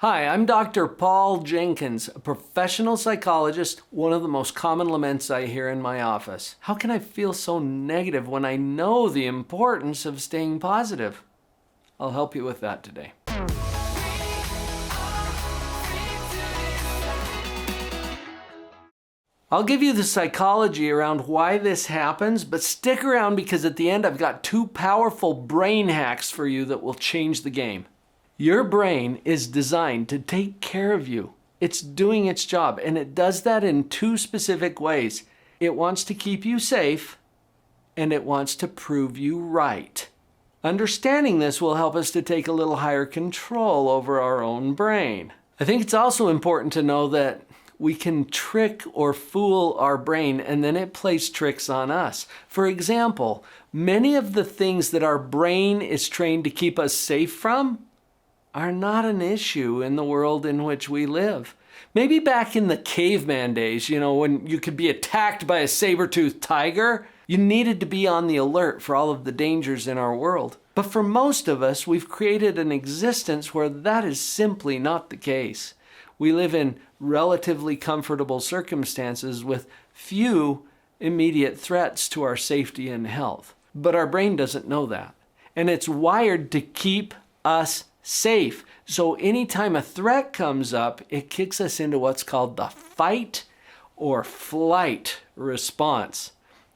Hi, I'm Dr. Paul Jenkins, a professional psychologist, one of the most common laments I hear in my office. How can I feel so negative when I know the importance of staying positive? I'll help you with that today. I'll give you the psychology around why this happens, but stick around because at the end I've got two powerful brain hacks for you that will change the game. Your brain is designed to take care of you. It's doing its job, and it does that in two specific ways. It wants to keep you safe, and it wants to prove you right. Understanding this will help us to take a little higher control over our own brain. I think it's also important to know that we can trick or fool our brain, and then it plays tricks on us. For example, many of the things that our brain is trained to keep us safe from are not an issue in the world in which we live. Maybe back in the caveman days, when you could be attacked by a saber-toothed tiger, you needed to be on the alert for all of the dangers in our world. But for most of us, we've created an existence where that is simply not the case. We live in relatively comfortable circumstances with few immediate threats to our safety and health. But our brain doesn't know that. And it's wired to keep us safe. So anytime a threat comes up, it kicks us into what's called the fight or flight response.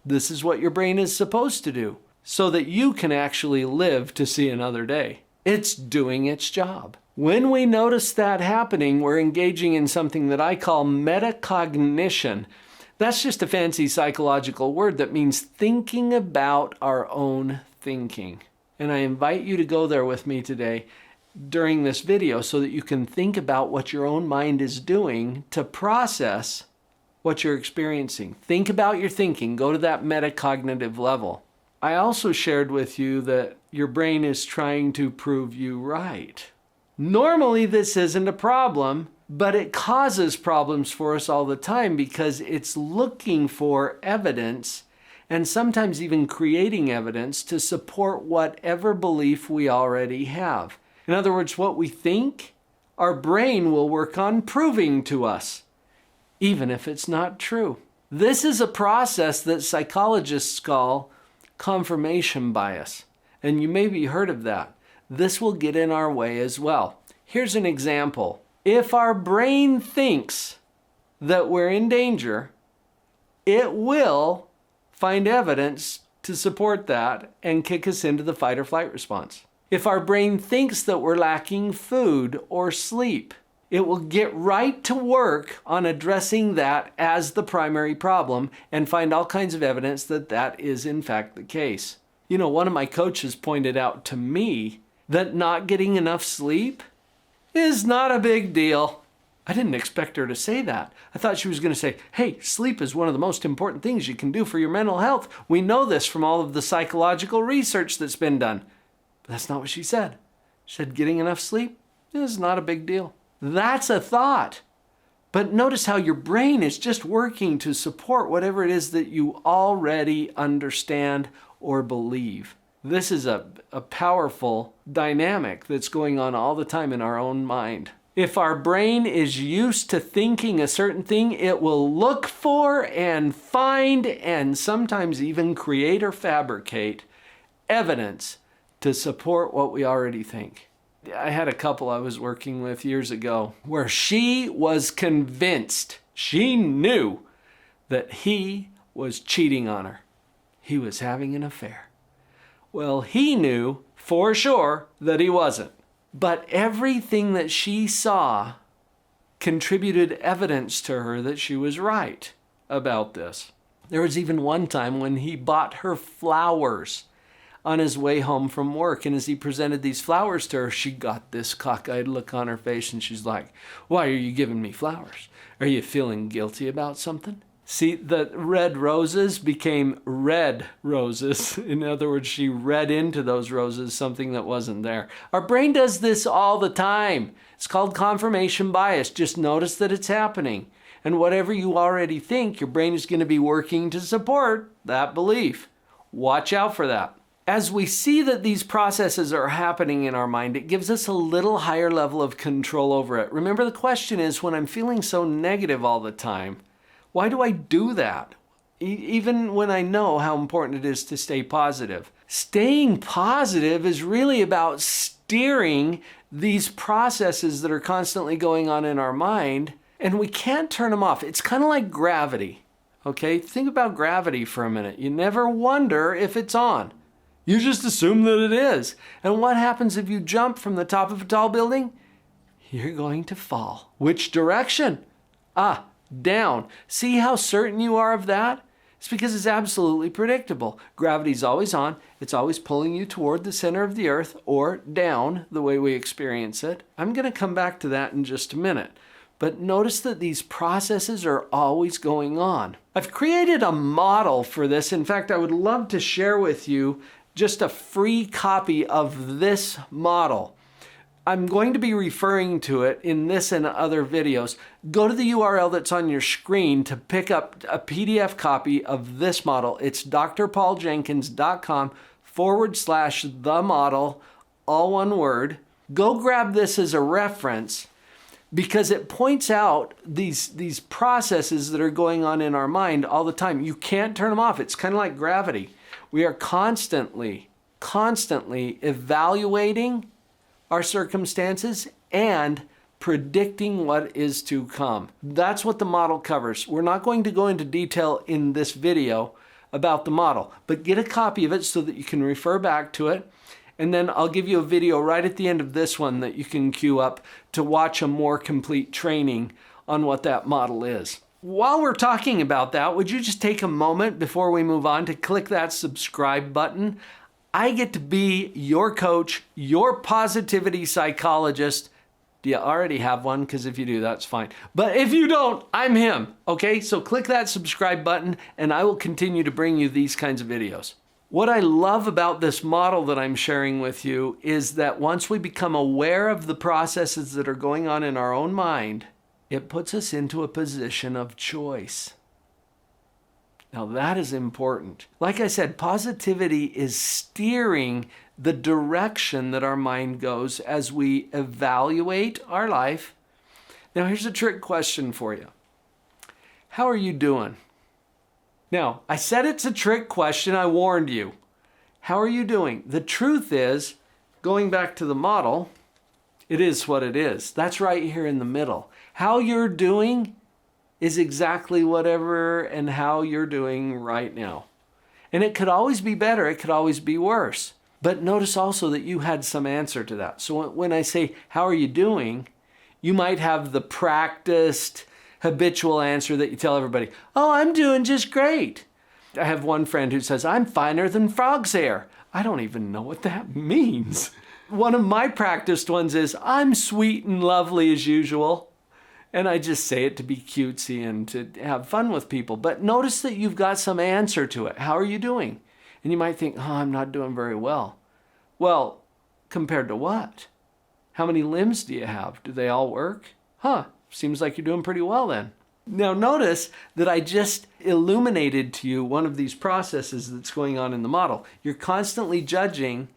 This is what your brain is supposed to do so that you can actually live to see another day. It's doing its job. When we notice that happening, we're engaging in something that I call metacognition. That's just a fancy psychological word that means thinking about our own thinking. And I invite you to go there with me today during this video so that you can think about what your own mind is doing to process what you're experiencing. Think about your thinking. Go to that metacognitive level. I also shared with you that your brain is trying to prove you right. Normally, this isn't a problem, but it causes problems for us all the time because it's looking for evidence and sometimes even creating evidence to support whatever belief we already have. In other words, what we think, our brain will work on proving to us, even if it's not true. This is a process that psychologists call confirmation bias, and you maybe heard of that. This will get in our way as well. Here's an example. If our brain thinks that we're in danger, it will find evidence to support that and kick us into the fight or flight response. If our brain thinks that we're lacking food or sleep, it will get right to work on addressing that as the primary problem and find all kinds of evidence that that is in fact the case. One of my coaches pointed out to me that not getting enough sleep is not a big deal. I didn't expect her to say that. I thought she was going to say, hey, sleep is one of the most important things you can do for your mental health. We know this from all of the psychological research that's been done. But that's not what she said. She said getting enough sleep is not a big deal. That's a thought. But notice how your brain is just working to support whatever it is that you already understand or believe. This is a powerful dynamic that's going on all the time in our own mind. If our brain is used to thinking a certain thing, it will look for and find and sometimes even create or fabricate evidence to support what we already think. I had a couple I was working with years ago where she was convinced, she knew that he was cheating on her. He was having an affair. Well, he knew for sure that he wasn't. But everything that she saw contributed evidence to her that she was right about this. There was even one time when he bought her flowers on his way home from work. And as he presented these flowers to her, she got this cockeyed look on her face and she's like, why are you giving me flowers? Are you feeling guilty about something? See, the red roses became red roses. In other words, she read into those roses something that wasn't there. Our brain does this all the time. It's called confirmation bias. Just notice that it's happening. And whatever you already think, your brain is going to be working to support that belief. Watch out for that. As we see that these processes are happening in our mind, it gives us a little higher level of control over it. Remember, the question is, when I'm feeling so negative all the time, why do I do that? Even when I know how important it is to stay positive. Staying positive is really about steering these processes that are constantly going on in our mind, and we can't turn them off. It's kind of like gravity, okay? Think about gravity for a minute. You never wonder if it's on. You just assume that it is. And what happens if you jump from the top of a tall building? You're going to fall. Which direction? Down. See how certain you are of that? It's because it's absolutely predictable. Gravity's always on. It's always pulling you toward the center of the earth or down the way we experience it. I'm going to come back to that in just a minute. But notice that these processes are always going on. I've created a model for this. In fact, I would love to share with you just a free copy of this model. I'm going to be referring to it in this and other videos. Go to the URL that's on your screen to pick up a PDF copy of this model. It's drpauljenkins.com/the model, all one word. Go grab this as a reference because it points out these processes that are going on in our mind all the time. You can't turn them off. It's kind of like gravity. We are constantly evaluating our circumstances and predicting what is to come. That's what the model covers. We're not going to go into detail in this video about the model, but get a copy of it so that you can refer back to it. And then I'll give you a video right at the end of this one that you can queue up to watch a more complete training on what that model is. While we're talking about that, would you just take a moment before we move on to click that subscribe button? I get to be your coach, your positivity psychologist. Do you already have one? Because if you do, that's fine. But if you don't, I'm him. Okay, so click that subscribe button and I will continue to bring you these kinds of videos. What I love about this model that I'm sharing with you is that once we become aware of the processes that are going on in our own mind, it puts us into a position of choice. Now that is important. Like I said, positivity is steering the direction that our mind goes as we evaluate our life. Now here's a trick question for you. How are you doing? Now, I said it's a trick question. I warned you. How are you doing? The truth is, going back to the model, it is what it is. That's right here in the middle. How you're doing is exactly whatever and how you're doing right now. And it could always be better. It could always be worse. But notice also that you had some answer to that. So when I say, how are you doing? You might have the practiced, habitual answer that you tell everybody, oh, I'm doing just great. I have one friend who says, I'm finer than frog's hair. I don't even know what that means. One of my practiced ones is, I'm sweet and lovely as usual. And I just say it to be cutesy and to have fun with people. But notice that you've got some answer to it. How are you doing? And you might think, oh, I'm not doing very well. Well, compared to what? How many limbs do you have? Do they all work? Seems like you're doing pretty well then. Now notice that I just illuminated to you one of these processes that's going on in the model. You're constantly judging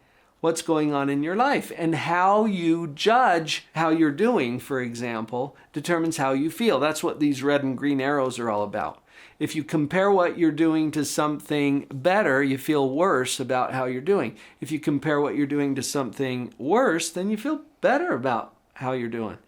what's going on in your life, and how you judge how you're doing, for example, determines how you feel. That's what these red and green arrows are all about. If you compare what you're doing to something better, you feel worse about how you're doing. If you compare what you're doing to something worse, then you feel better about how you're doing.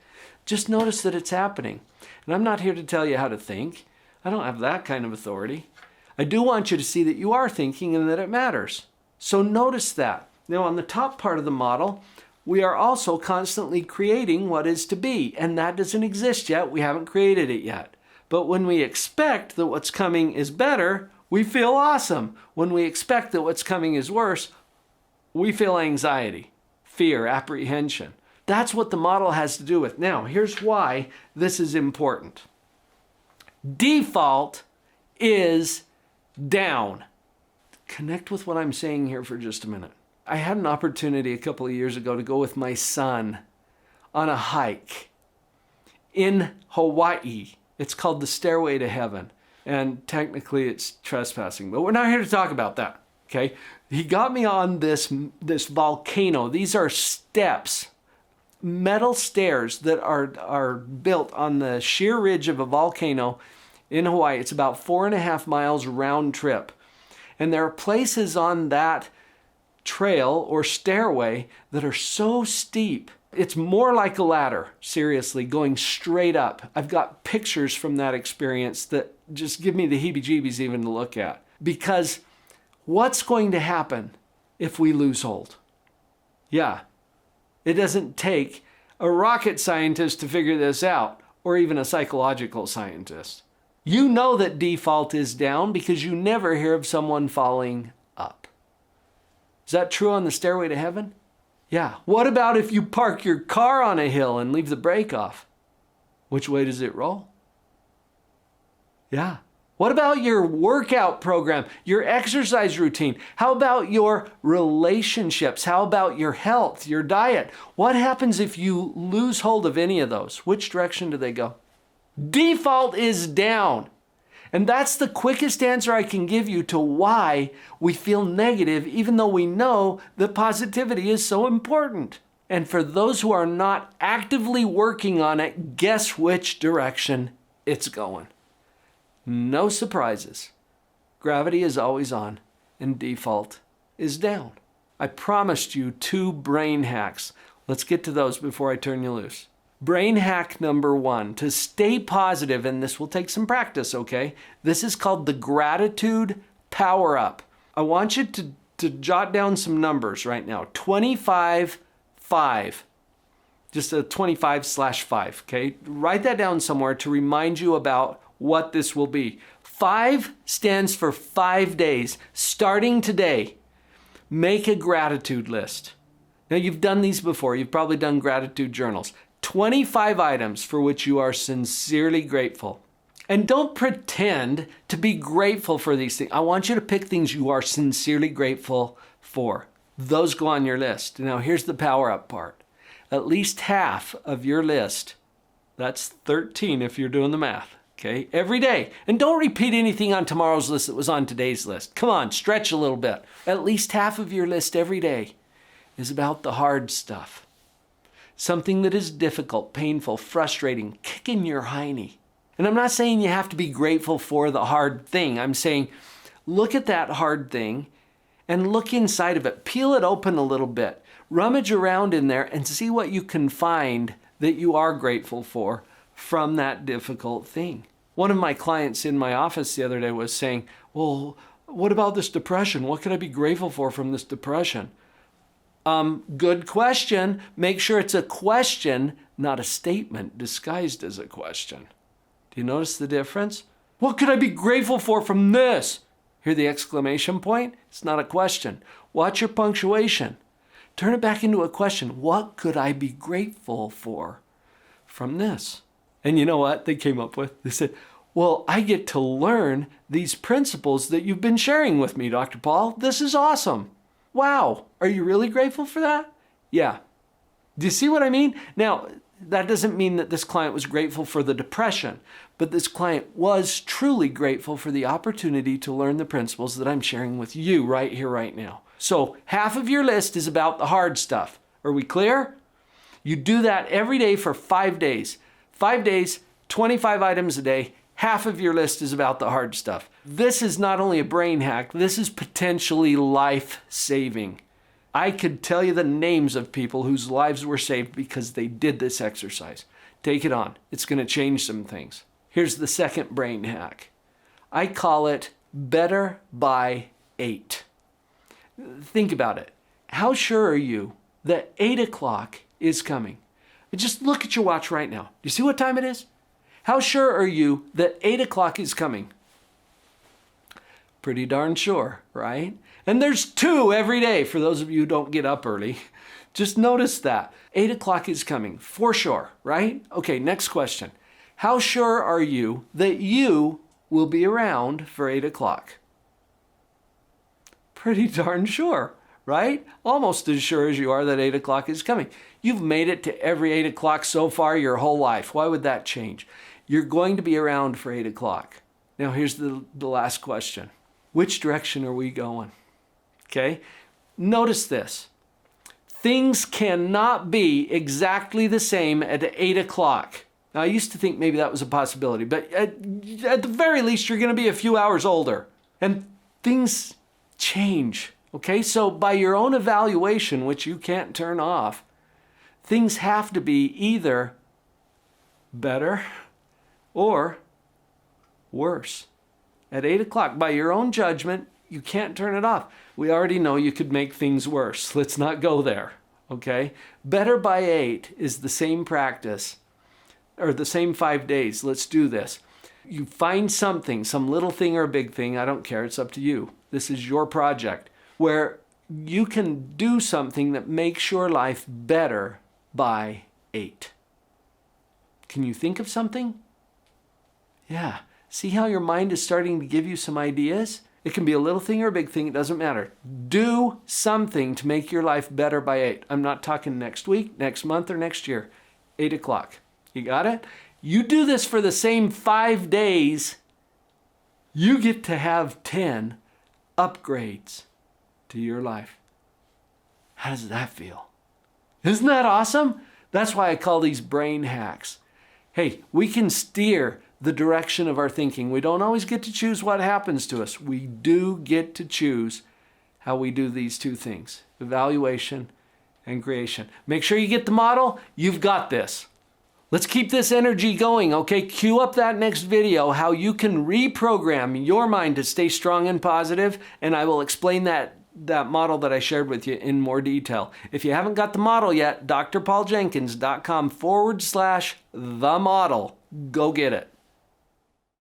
Just notice that it's happening. And I'm not here to tell you how to think. I don't have that kind of authority. I do want you to see that you are thinking and that it matters. So notice that. Now on the top part of the model, we are also constantly creating what is to be. And that doesn't exist yet. We haven't created it yet. But when we expect that what's coming is better, we feel awesome. When we expect that what's coming is worse, we feel anxiety, fear, apprehension. That's what the model has to do with. Now, here's why this is important. Default is down. Connect with what I'm saying here for just a minute. I had an opportunity a couple of years ago to go with my son on a hike in Hawaii. It's called the Stairway to Heaven. And technically it's trespassing, but we're not here to talk about that, okay? He got me on this volcano. These are steps, metal stairs that are built on the sheer ridge of a volcano in Hawaii. It's about 4.5 miles round trip. And there are places on that trail or stairway that are so steep. It's more like a ladder, seriously, going straight up. I've got pictures from that experience that just give me the heebie-jeebies even to look at. Because what's going to happen if we lose hold? Yeah, it doesn't take a rocket scientist to figure this out, or even a psychological scientist. You know that default is down because you never hear of someone falling up. Is that true on the stairway to heaven? Yeah. What about if you park your car on a hill and leave the brake off? Which way does it roll? Yeah. What about your workout program, your exercise routine? How about your relationships? How about your health, your diet? What happens if you lose hold of any of those? Which direction do they go? Default is down. And that's the quickest answer I can give you to why we feel negative, even though we know that positivity is so important. And for those who are not actively working on it, guess which direction it's going. No surprises. Gravity is always on, and default is down. I promised you 2 brain hacks. Let's get to those before I turn you loose. Brain hack number 1, to stay positive, and this will take some practice, okay? This is called the gratitude power up. I want you to jot down some numbers right now. 25, 5. Just a 25/5, okay? Write that down somewhere to remind you about what this will be. 5 stands for 5 days. Starting today, make a gratitude list. Now, you've done these before. You've probably done gratitude journals. 25 items for which you are sincerely grateful. And don't pretend to be grateful for these things. I want you to pick things you are sincerely grateful for. Those go on your list. Now, here's the power up part. At least half of your list, that's 13 if you're doing the math, okay, every day. And don't repeat anything on tomorrow's list that was on today's list. Come on, stretch a little bit. At least half of your list every day is about the hard stuff. Something that is difficult, painful, frustrating, kicking your hiney. And I'm not saying you have to be grateful for the hard thing. I'm saying look at that hard thing and look inside of it. Peel it open a little bit. Rummage around in there and see what you can find that you are grateful for from that difficult thing. One of my clients in my office the other day was saying, well, what about this depression? What could I be grateful for from this depression? Good question. Make sure it's a question, not a statement disguised as a question. Do you notice the difference? What could I be grateful for from this? Hear the exclamation point? It's not a question. Watch your punctuation. Turn it back into a question. What could I be grateful for from this? And you know what they came up with? They said, well, I get to learn these principles that you've been sharing with me, Dr. Paul. This is awesome. Wow, are you really grateful for that? Yeah. Do you see what I mean? Now, that doesn't mean that this client was grateful for the depression, but this client was truly grateful for the opportunity to learn the principles that I'm sharing with you right here, right now. So half of your list is about the hard stuff. Are we clear? You do that every day for 5 days. 5 days, 25 items a day. Half of your list is about the hard stuff. This is not only a brain hack, this is potentially life-saving. I could tell you the names of people whose lives were saved because they did this exercise. Take it on. It's going to change some things. Here's the second brain hack. I call it better by 8. Think about it. How sure are you that 8 o'clock is coming? Just look at your watch right now. Do you see what time it is? How sure are you that 8 o'clock is coming? Pretty darn sure, right? And there's 2 every day for those of you who don't get up early. Just notice that. 8 o'clock is coming, for sure, right? Okay, next question. How sure are you that you will be around for 8 o'clock? Pretty darn sure, right? Almost as sure as you are that 8 o'clock is coming. You've made it to every 8 o'clock so far your whole life. Why would that change? You're going to be around for 8 o'clock. Now here's the last question. Which direction are we going? Okay? Notice this. Things cannot be exactly the same at 8 o'clock. Now, I used to think maybe that was a possibility, but at the very least, you're going to be a few hours older. And things change, okay? So by your own evaluation, which you can't turn off, things have to be either better or worse. At 8 o'clock, by your own judgment, you can't turn it off. We already know you could make things worse. Let's not go there, okay? Better by 8 is the same practice, or the same 5 days. Let's do this. You find something, some little thing or a big thing, I don't care, it's up to you. This is your project, where you can do something that makes your life better by 8. Can you think of something? Yeah. See how your mind is starting to give you some ideas? It can be a little thing or a big thing, it doesn't matter. Do something to make your life better by 8. I'm not talking next week, next month, or next year. 8 o'clock. You got it? You do this for the same 5 days, you get to have 10 upgrades to your life. How does that feel? Isn't that awesome? That's why I call these brain hacks. Hey, we can steer the direction of our thinking. We don't always get to choose what happens to us. We do get to choose how we do these two things, evaluation and creation. Make sure you get the model. You've got this. Let's keep this energy going, okay? Cue up that next video, how you can reprogram your mind to stay strong and positive, and I will explain that model that I shared with you in more detail. If you haven't got the model yet, drpauljenkins.com/the model. Go get it.